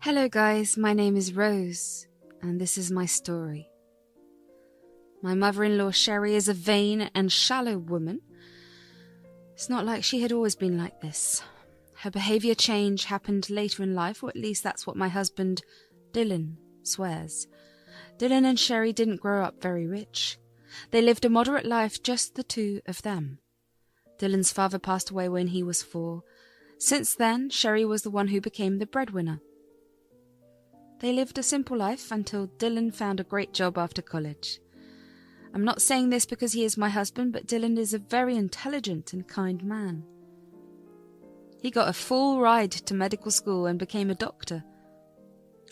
Hello guys, my name is Rose, and this is my story. My mother-in-law Sherry is a vain and shallow woman. It's not like she had always been like this. Her behaviour change happened later in life, or at least that's what my husband Dylan swears. Dylan and Sherry didn't grow up very rich. They lived a moderate life, just the two of them. Dylan's father passed away when he was 4. Since then, Sherry was the one who became the breadwinner. They lived a simple life until Dylan found a great job after college. I'm not saying this because he is my husband, but Dylan is a very intelligent and kind man. He got a full ride to medical school and became a doctor.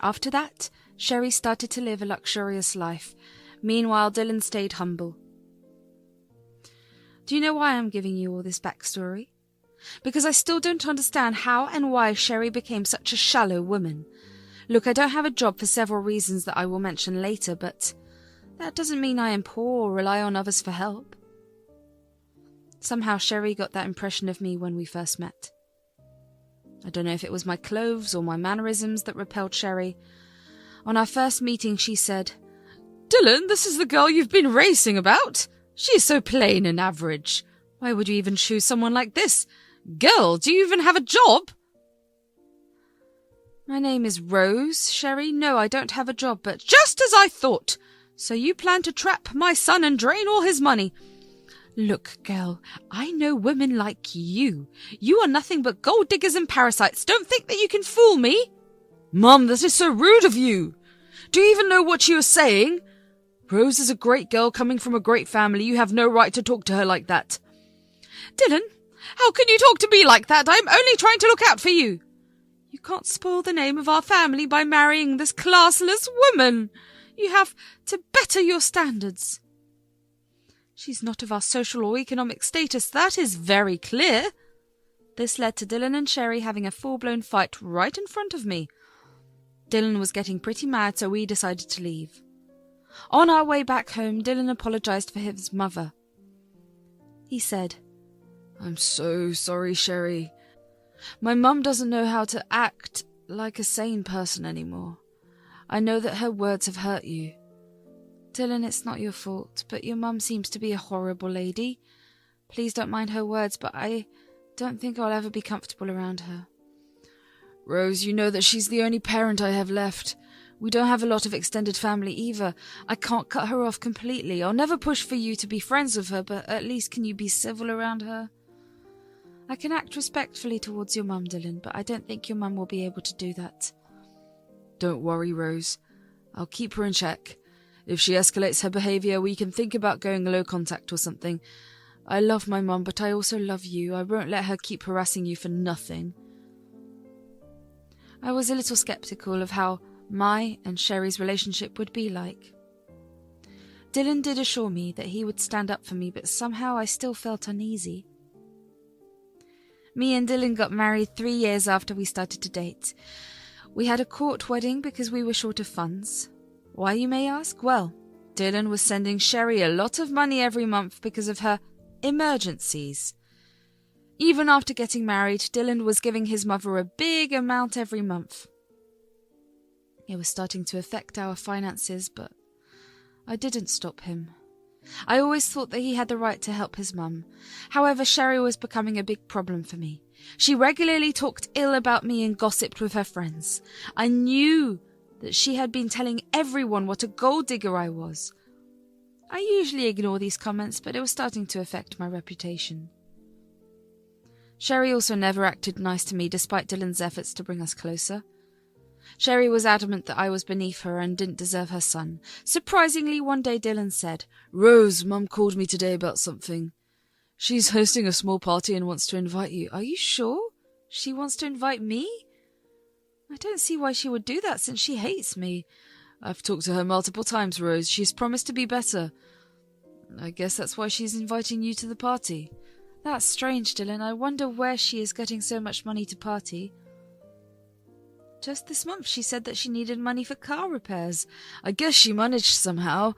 After that, Sherry started to live a luxurious life. Meanwhile, Dylan stayed humble. Do you know why I'm giving you all this backstory? Because I still don't understand how and why Sherry became such a shallow woman. Look, I don't have a job for several reasons that I will mention later, but that doesn't mean I am poor or rely on others for help. Somehow Sherry got that impression of me when we first met. I don't know if it was my clothes or my mannerisms that repelled Sherry. On our first meeting, she said, "Dylan, this is the girl you've been racing about. She is so plain and average. Why would you even choose someone like this? Girl, do you even have a job?" "My name is Rose, Sherry. No, I don't have a job, but..." "Just as I thought. So you plan to trap my son and drain all his money. Look, girl, I know women like you. You are nothing but gold diggers and parasites. Don't think that you can fool me." "Mum, that is so rude of you. Do you even know what you are saying? Rose is a great girl coming from a great family. You have no right to talk to her like that." "Dylan, how can you talk to me like that? I'm only trying to look out for you. You can't spoil the name of our family by marrying this classless woman. You have to better your standards. She's not of our social or economic status, that is very clear." This led to Dylan and Sherry having a full-blown fight right in front of me. Dylan was getting pretty mad, so we decided to leave. On our way back home, Dylan apologized for his mother. He said, "I'm so sorry, Sherry. My mum doesn't know how to act like a sane person anymore. I know that her words have hurt you. Dylan, it's not your fault, but your mum seems to be a horrible lady. Please don't mind her words, but I don't think I'll ever be comfortable around her. Rose, you know that she's the only parent I have left. We don't have a lot of extended family either. I can't cut her off completely. I'll never push for you to be friends with her, but at least can you be civil around her? I can act respectfully towards your mum, Dylan, but I don't think your mum will be able to do that." "Don't worry, Rose. I'll keep her in check. If she escalates her behaviour, we can think about going low contact or something. I love my mum, but I also love you. I won't let her keep harassing you for nothing." I was a little sceptical of how my and Sherry's relationship would be like. Dylan did assure me that he would stand up for me, but somehow I still felt uneasy. Me and Dylan got married 3 years after we started to date. We had a court wedding because we were short of funds. Why, you may ask? Well, Dylan was sending Sherry a lot of money every month because of her emergencies. Even after getting married, Dylan was giving his mother a big amount every month. It was starting to affect our finances, but I didn't stop him. I always thought that he had the right to help his mum. However, Sherry was becoming a big problem for me. She regularly talked ill about me and gossiped with her friends. I knew that she had been telling everyone what a gold digger I was. I usually ignore these comments, but it was starting to affect my reputation. Sherry also never acted nice to me despite Dylan's efforts to bring us closer. Sherry was adamant that I was beneath her and didn't deserve her son. Surprisingly, one day Dylan said, "Rose, Mum called me today about something. She's hosting a small party and wants to invite you." "Are you sure? She wants to invite me? I don't see why she would do that since she hates me." "I've talked to her multiple times, Rose. She's promised to be better. I guess that's why she's inviting you to the party." "That's strange, Dylan. I wonder where she is getting so much money to party." "Just this month she said that she needed money for car repairs. I guess she managed somehow.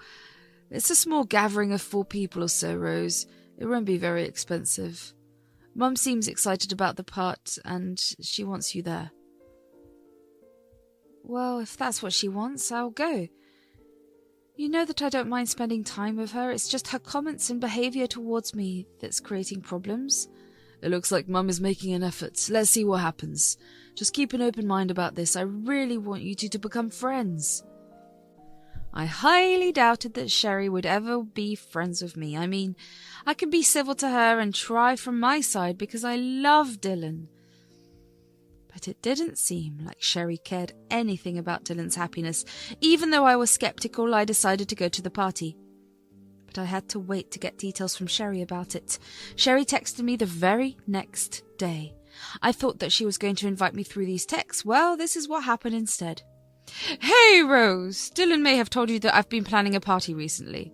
It's a small gathering of 4 people or so, Rose. It won't be very expensive. Mum seems excited about the part, and she wants you there." Well, if that's what she wants, I'll go. You know that I don't mind spending time with her. It's just her comments and behaviour towards me that's creating problems. It looks like Mum is making an effort. Let's see what happens. Just keep an open mind about this. I really want you two to become friends. I highly doubted that Sherry would ever be friends with me. I mean, I can be civil to her and try from my side because I love Dylan. But it didn't seem like Sherry cared anything about Dylan's happiness. Even though I was sceptical, I decided to go to the party. But I had to wait to get details from Sherry about it. Sherry texted me the very next day. I thought that she was going to invite me through these texts. Well, this is what happened instead. Hey, Rose! Dylan may have told you that I've been planning a party recently.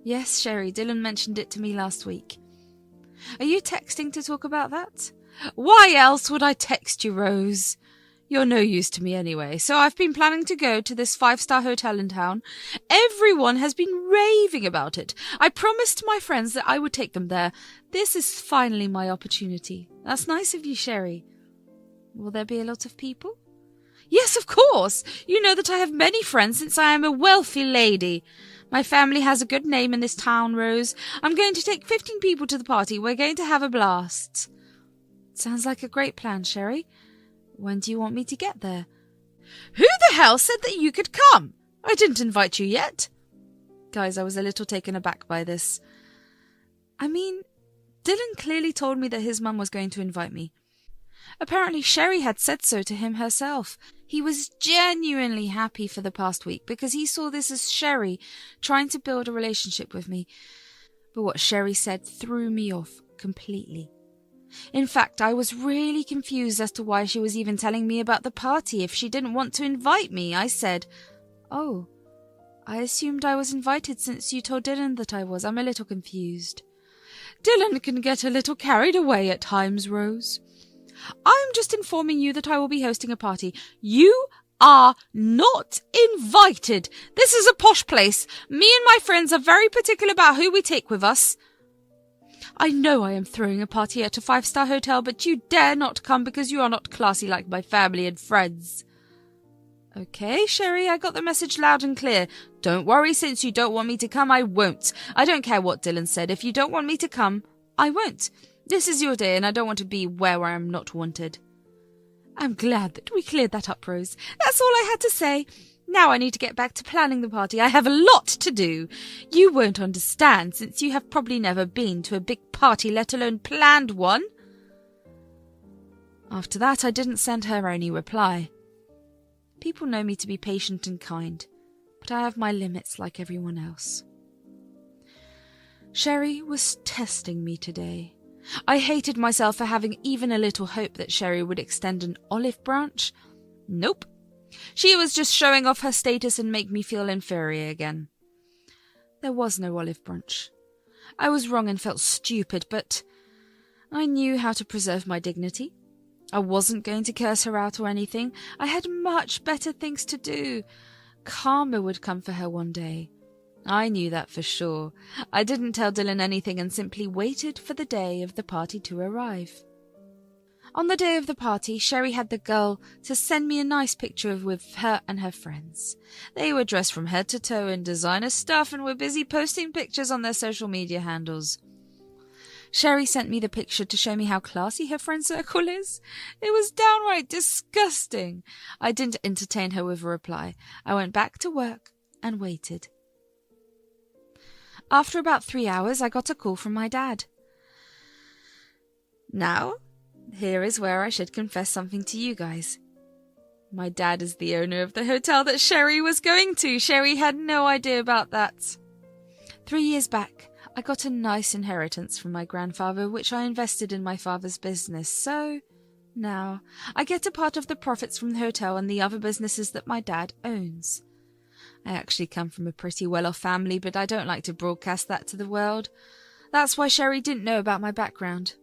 Yes, Sherry, Dylan mentioned it to me last week. Are you texting to talk about that? Why else would I text you, Rose? You're no use to me anyway, so I've been planning to go to this 5-star hotel in town. Everyone has been raving about it. I promised my friends that I would take them there. This is finally my opportunity. That's nice of you, Sherry. Will there be a lot of people? Yes, of course. You know that I have many friends since I am a wealthy lady. My family has a good name in this town, Rose. I'm going to take 15 people to the party. We're going to have a blast. Sounds like a great plan, Sherry. When do you want me to get there? Who the hell said that you could come? I didn't invite you yet. Guys, I was a little taken aback by this. I mean, Dylan clearly told me that his mum was going to invite me. Apparently Sherry had said so to him herself. He was genuinely happy for the past week because he saw this as Sherry trying to build a relationship with me. But what Sherry said threw me off completely. In fact, I was really confused as to why she was even telling me about the party if she didn't want to invite me. I said, "Oh, I assumed I was invited since you told Dylan that I was. I'm a little confused." Dylan can get a little carried away at times, Rose. I'm just informing you that I will be hosting a party. You are not invited. This is a posh place. Me and my friends are very particular about who we take with us. I know I am throwing a party at a 5-star hotel, but you dare not come because you are not classy like my family and friends. Okay, Sherry, I got the message loud and clear. Don't worry, since you don't want me to come, I won't. I don't care what Dylan said. If you don't want me to come, I won't. This is your day, and I don't want to be where I am not wanted. I'm glad that we cleared that up, Rose. That's all I had to say. Now I need to get back to planning the party. I have a lot to do. You won't understand, since you have probably never been to a big party, let alone planned one. After that, I didn't send her any reply. People know me to be patient and kind, but I have my limits like everyone else. Sherry was testing me today. I hated myself for having even a little hope that Sherry would extend an olive branch. Nope. She was just showing off her status and make me feel inferior again. There was no olive branch. I was wrong and felt stupid, but I knew how to preserve my dignity. I wasn't going to curse her out or anything. I had much better things to do. Karma would come for her one day. I knew that for sure. I didn't tell Dylan anything and simply waited for the day of the party to arrive. On the day of the party, Sherry had the girl to send me a nice picture with her and her friends. They were dressed from head to toe in designer stuff and were busy posting pictures on their social media handles. Sherry sent me the picture to show me how classy her friend circle is. It was downright disgusting. I didn't entertain her with a reply. I went back to work and waited. After about 3 hours, I got a call from my dad. Now, here is where I should confess something to you guys. My dad is the owner of the hotel that Sherry was going to. Sherry had no idea about that. 3 years back, I got a nice inheritance from my grandfather, which I invested in my father's business. So, now, I get a part of the profits from the hotel and the other businesses that my dad owns. I actually come from a pretty well-off family, but I don't like to broadcast that to the world. That's why Sherry didn't know about my background.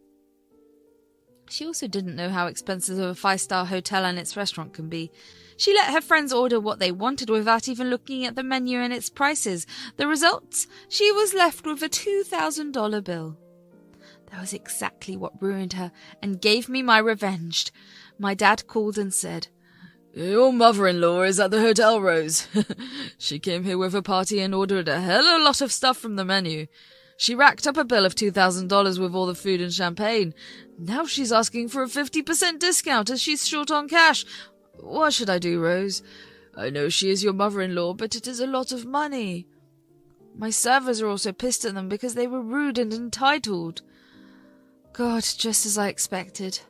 She also didn't know how expensive a 5-star hotel and its restaurant can be. She let her friends order what they wanted without even looking at the menu and its prices. The result? She was left with a $2,000 bill. That was exactly what ruined her and gave me my revenge. My dad called and said, Your mother-in-law is at the hotel, Rose. She came here with a party and ordered a hell of a lot of stuff from the menu. She racked up a bill of $2,000 with all the food and champagne. Now she's asking for a 50% discount as she's short on cash. What should I do, Rose? I know she is your mother-in-law, but it is a lot of money. My servers are also pissed at them because they were rude and entitled. God, just as I expected.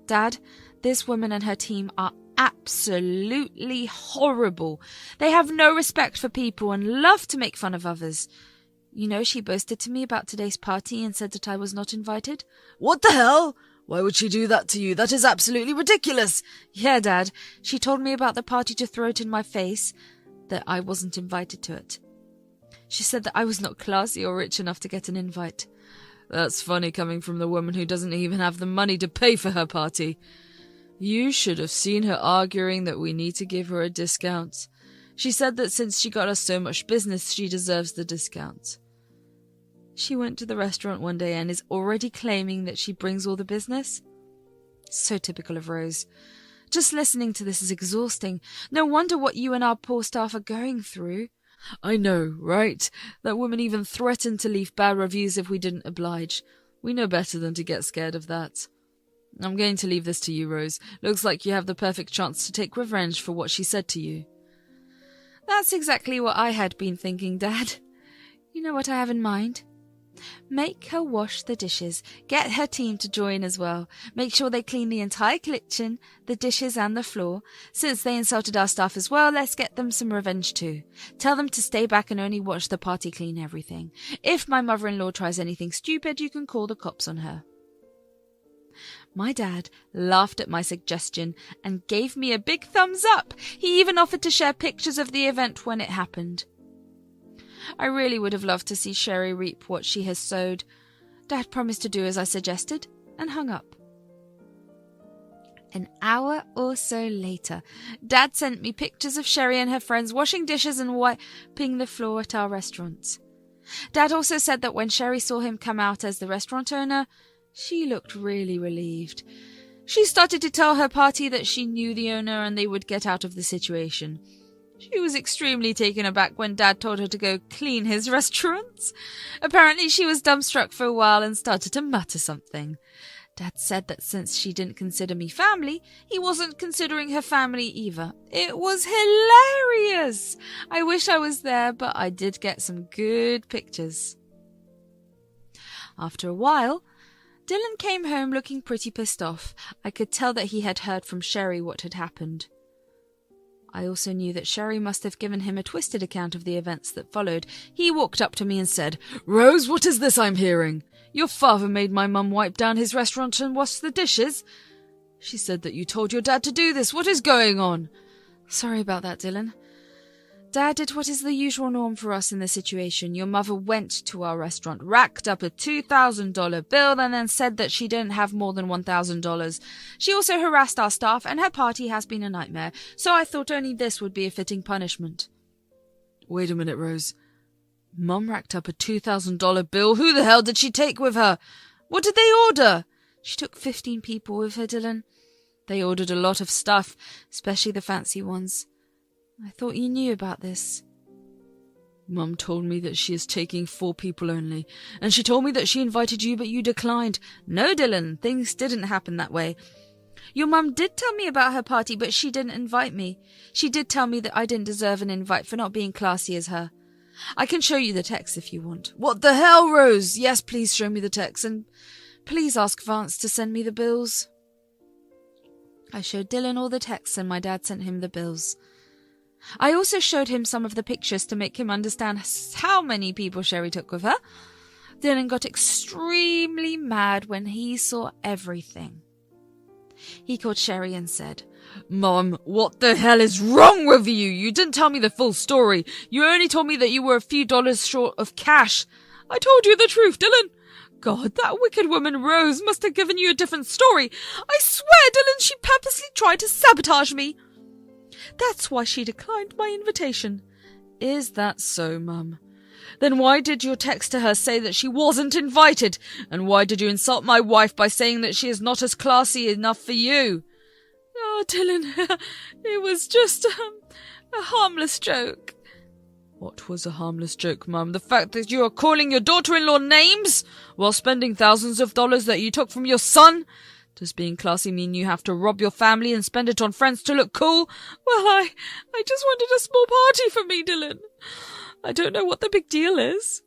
Dad, this woman and her team are absolutely horrible. They have no respect for people and love to make fun of others. You know, she boasted to me about today's party and said that I was not invited. What the hell? Why would she do that to you? That is absolutely ridiculous. Yeah, Dad. She told me about the party to throw it in my face, that I wasn't invited to it. She said that I was not classy or rich enough to get an invite. That's funny coming from the woman who doesn't even have the money to pay for her party. You should have seen her arguing that we need to give her a discount. She said that since she got us so much business, she deserves the discount. She went to the restaurant one day and is already claiming that she brings all the business. So typical of Rose. Just listening to this is exhausting. No wonder what you and our poor staff are going through. I know, right? That woman even threatened to leave bad reviews if we didn't oblige. We know better than to get scared of that. I'm going to leave this to you, Rose. Looks like you have the perfect chance to take revenge for what she said to you. That's exactly what I had been thinking, Dad. You know what I have in mind? Make her wash the dishes. Get her team to join as well. Make sure they clean the entire kitchen, the dishes and the floor. Since they insulted our staff as well, let's get them some revenge too. Tell them to stay back and only watch the party clean everything. If my mother-in-law tries anything stupid, you can call the cops on her. My dad laughed at my suggestion and gave me a big thumbs up. He even offered to share pictures of the event when it happened. I really would have loved to see Sherry reap what she has sowed. Dad promised to do as I suggested and hung up. An hour or so later, Dad sent me pictures of Sherry and her friends washing dishes and wiping the floor at our restaurant. Dad also said that when Sherry saw him come out as the restaurant owner, she looked really relieved. She started to tell her party that she knew the owner and they would get out of the situation. She was extremely taken aback when Dad told her to go clean his restaurant. Apparently she was dumbstruck for a while and started to mutter something. Dad said that since she didn't consider me family, he wasn't considering her family either. It was hilarious! I wish I was there, but I did get some good pictures. After a while, Dylan came home looking pretty pissed off. I could tell that he had heard from Sherry what had happened. I also knew that Sherry must have given him a twisted account of the events that followed. He walked up to me and said, "Rose, what is this I'm hearing? Your father made my mum wipe down his restaurant and wash the dishes. She said that you told your dad to do this. What is going on?" Sorry about that, Dylan. Dad did what is the usual norm for us in this situation. Your mother went to our restaurant, racked up a $2,000 bill, and then said that she didn't have more than $1,000. She also harassed our staff, and her party has been a nightmare, so I thought only this would be a fitting punishment. Wait a minute, Rose. Mum racked up a $2,000 bill. Who the hell did she take with her? What did they order? She took 15 people with her, Dylan. They ordered a lot of stuff, especially the fancy ones. I thought you knew about this. Mum told me that she is taking 4 people only, and she told me that she invited you, but you declined. No, Dylan, things didn't happen that way. Your mum did tell me about her party, but she didn't invite me. She did tell me that I didn't deserve an invite for not being classy as her. I can show you the text if you want. What the hell, Rose? Yes, please show me the text, and please ask Vance to send me the bills. I showed Dylan all the texts, and my dad sent him the bills. I also showed him some of the pictures to make him understand how many people Sherry took with her. Dylan got extremely mad when he saw everything. He called Sherry and said, "Mum, what the hell is wrong with you? You didn't tell me the full story. You only told me that you were a few dollars short of cash. I told you the truth, Dylan. God, that wicked woman Rose must have given you a different story. I swear, Dylan, she purposely tried to sabotage me. That's why she declined my invitation." Is that so, Mum? Then why did your text to her say that she wasn't invited? And why did you insult my wife by saying that she is not as classy enough for you? Oh, Dylan, it was just a harmless joke. What was a harmless joke, Mum? The fact that you are calling your daughter-in-law names while spending thousands of dollars that you took from your son? Does being classy mean you have to rob your family and spend it on friends to look cool? Well, I just wanted a small party for me, Dylan. I don't know what the big deal is.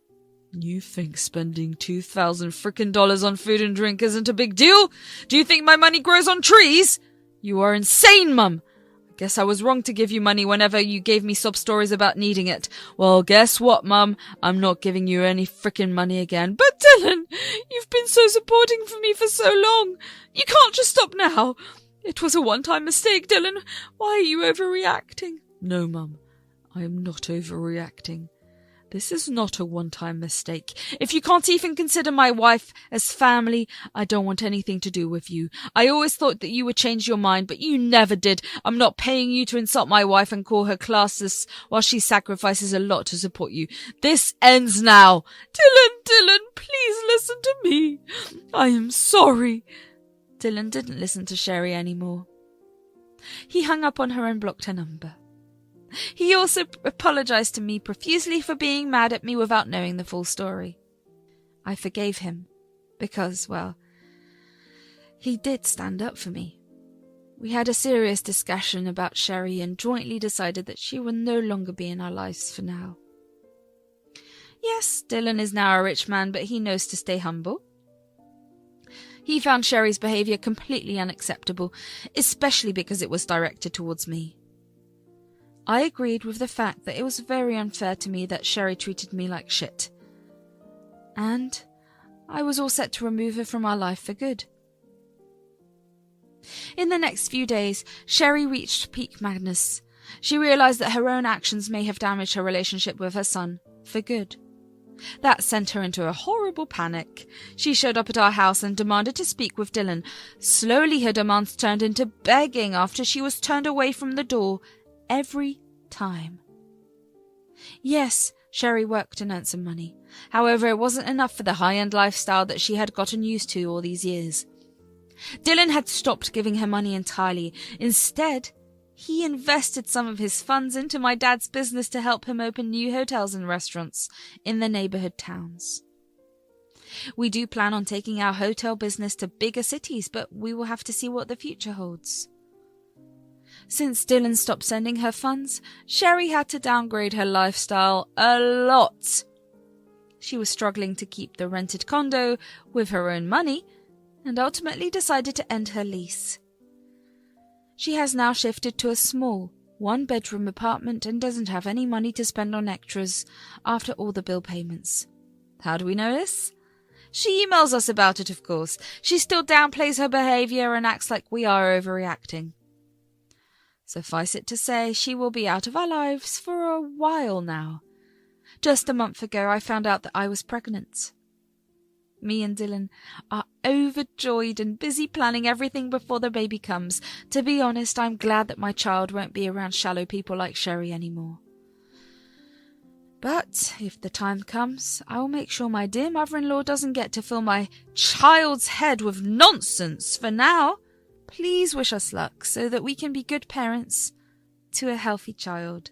You think spending $2,000 frickin' on food and drink isn't a big deal? Do you think my money grows on trees? You are insane, Mum. I guess I was wrong to give you money whenever you gave me sob stories about needing it. Well, guess what, Mum? I'm not giving you any frickin' money again. But Dylan, you've been so supporting for me for so long. You can't just stop now. It was a one-time mistake, Dylan. Why are you overreacting? No, Mum, I am not overreacting. This is not a one-time mistake. If you can't even consider my wife as family, I don't want anything to do with you. I always thought that you would change your mind, but you never did. I'm not paying you to insult my wife and call her classless while she sacrifices a lot to support you. This ends now. Dylan, please listen to me. I am sorry. Dylan didn't listen to Sherry anymore. He hung up on her and blocked her number. He also apologized to me profusely for being mad at me without knowing the full story. I forgave him because, well, he did stand up for me. We had a serious discussion about Sherry and jointly decided that she will no longer be in our lives for now. Yes, Dylan is now a rich man, but he knows to stay humble. He found Sherry's behaviour completely unacceptable, especially because it was directed towards me. I agreed with the fact that it was very unfair to me that Sherry treated me like shit. And I was all set to remove her from our life for good. In the next few days, Sherry reached peak madness. She realised that her own actions may have damaged her relationship with her son for good. That sent her into a horrible panic. She showed up at our house and demanded to speak with Dylan. Slowly her demands turned into begging after she was turned away from the door every time. Yes, Sherry worked and earned some money. However, it wasn't enough for the high-end lifestyle that she had gotten used to all these years. Dylan had stopped giving her money entirely. Instead, he invested some of his funds into my dad's business to help him open new hotels and restaurants in the neighbourhood towns. We do plan on taking our hotel business to bigger cities, but we will have to see what the future holds. Since Dylan stopped sending her funds, Sherry had to downgrade her lifestyle a lot. She was struggling to keep the rented condo with her own money and ultimately decided to end her lease. She has now shifted to a small, one-bedroom apartment and doesn't have any money to spend on extras after all the bill payments. How do we know this? She emails us about it, of course. She still downplays her behaviour and acts like we are overreacting. Suffice it to say, she will be out of our lives for a while now. Just a month ago, I found out that I was pregnant. Me and Dylan are overjoyed and busy planning everything before the baby comes. To be honest, I'm glad that my child won't be around shallow people like Sherry anymore. But if the time comes, I will make sure my dear mother-in-law doesn't get to fill my child's head with nonsense. For now, please wish us luck so that we can be good parents to a healthy child.